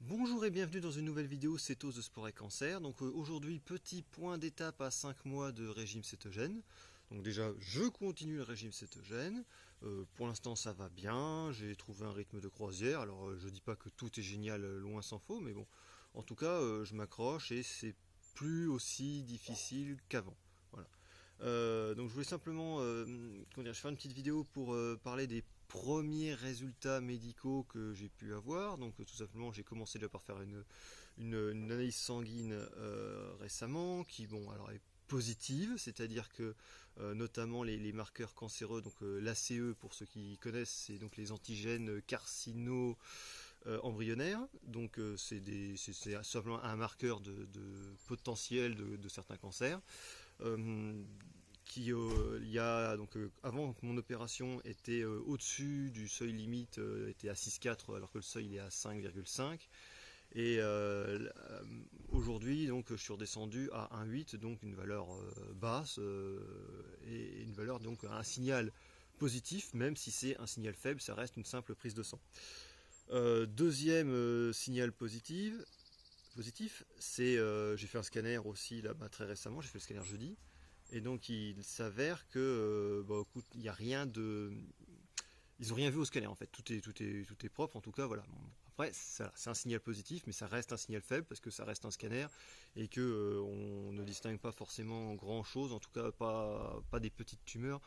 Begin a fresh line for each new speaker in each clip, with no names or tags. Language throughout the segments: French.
Bonjour et bienvenue dans une nouvelle vidéo cétose, sport et cancer. Donc aujourd'hui, petit point d'étape à 5 mois de régime cétogène. Donc déjà, je continue le régime cétogène. Pour l'instant, ça va bien. J'ai trouvé un rythme de croisière. Alors, je dis pas que tout est génial, loin s'en faut, mais bon, en tout cas, je m'accroche et c'est plus aussi difficile qu'avant. Voilà. Donc je voulais simplement faire une petite vidéo pour parler des premiers résultats médicaux que j'ai pu avoir. Donc tout simplement j'ai commencé déjà par faire une analyse sanguine récemment qui bon alors est positive, c'est-à-dire que notamment les marqueurs cancéreux, donc l'ACE pour ceux qui connaissent, c'est donc les antigènes carcino embryonnaires, donc c'est simplement un marqueur de potentiel de certains cancers. Il y a donc avant mon opération était au-dessus du seuil limite, était à 6,4 alors que le seuil il est à 5,5 et aujourd'hui donc je suis redescendu à 1,8, donc une valeur basse et une valeur donc un signal positif, même si c'est un signal faible, ça reste une simple prise de sang. Deuxième signal positif, c'est j'ai fait un scanner aussi là très récemment, j'ai fait le scanner jeudi. Et donc il s'avère que écoute, il n'y a rien de. Ils n'ont rien vu au scanner en fait. Tout est propre en tout cas. Voilà. Bon, après, c'est un signal positif, mais ça reste un signal faible parce que ça reste un scanner et que on ne distingue pas forcément grand chose, en tout cas pas des petites tumeurs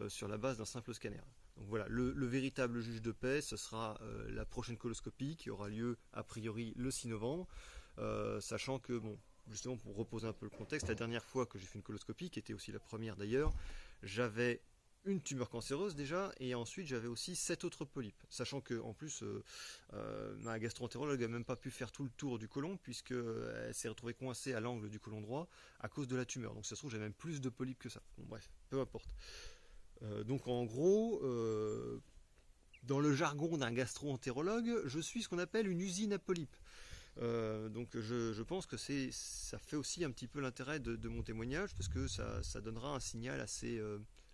sur la base d'un simple scanner. Donc voilà, le véritable juge de paix, ce sera la prochaine coloscopie qui aura lieu a priori le 6 novembre, sachant que bon. Justement pour reposer un peu le contexte, la dernière fois que j'ai fait une coloscopie, qui était aussi la première d'ailleurs, j'avais une tumeur cancéreuse déjà, et ensuite j'avais aussi 7 autres polypes. Sachant que en plus, ma gastro-entérologue n'a même pas pu faire tout le tour du côlon, puisqu'elle s'est retrouvée coincée à l'angle du côlon droit à cause de la tumeur. Donc ça se trouve, j'avais même plus de polypes que ça. Bon bref, peu importe. Donc en gros, dans le jargon d'un gastro-entérologue, je suis ce qu'on appelle une usine à polypes. Donc je pense que ça fait aussi un petit peu l'intérêt de mon témoignage, parce que ça donnera un signal assez.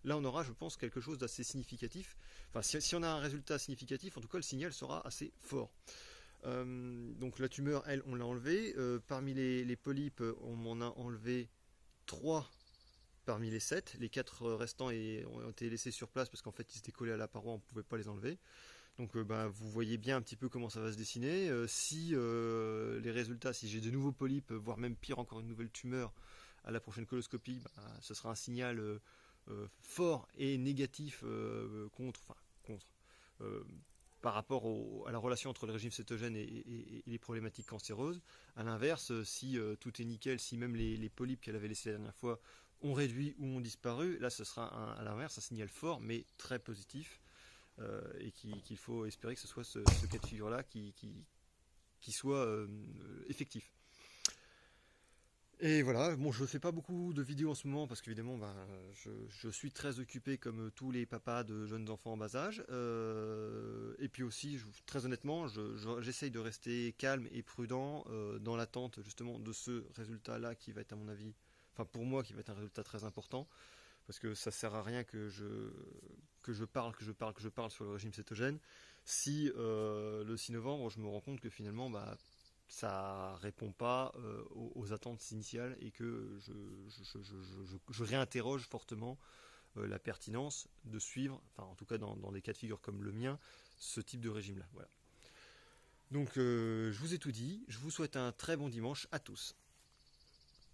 Là on aura, je pense, quelque chose d'assez significatif. Enfin, si on a un résultat significatif, en tout cas le signal sera assez fort. Donc la tumeur, elle, on l'a enlevée. Parmi les polypes, on m'en a enlevé 3 parmi les 7. Les 4 restants ont été laissés sur place parce qu'en fait ils étaient collés à la paroi, on ne pouvait pas les enlever. Donc vous voyez bien un petit peu comment ça va se dessiner. Si les résultats, si j'ai de nouveaux polypes, voire même pire encore une nouvelle tumeur à la prochaine coloscopie, ce sera un signal fort et négatif contre par rapport à la relation entre le régime cétogène et les problématiques cancéreuses. A l'inverse, si tout est nickel, si même les polypes qu'elle avait laissés la dernière fois ont réduit ou ont disparu, là ce sera à l'inverse un signal fort mais très positif. Et qu'il faut espérer que ce soit ce cas de figure-là qui soit effectif. Et voilà, bon, je ne fais pas beaucoup de vidéos en ce moment parce qu'évidemment, je suis très occupé comme tous les papas de jeunes enfants en bas âge. Et puis aussi, très honnêtement, j'essaye de rester calme et prudent dans l'attente justement de ce résultat-là qui va être à mon avis, enfin pour moi, qui va être un résultat très important. Parce que ça sert à rien que je parle sur le régime cétogène si le 6 novembre je me rends compte que finalement ça répond pas aux attentes initiales et que je réinterroge fortement la pertinence de suivre, enfin en tout cas dans des cas de figure comme le mien, ce type de régime là. Voilà. Donc je vous ai tout dit, je vous souhaite un très bon dimanche à tous.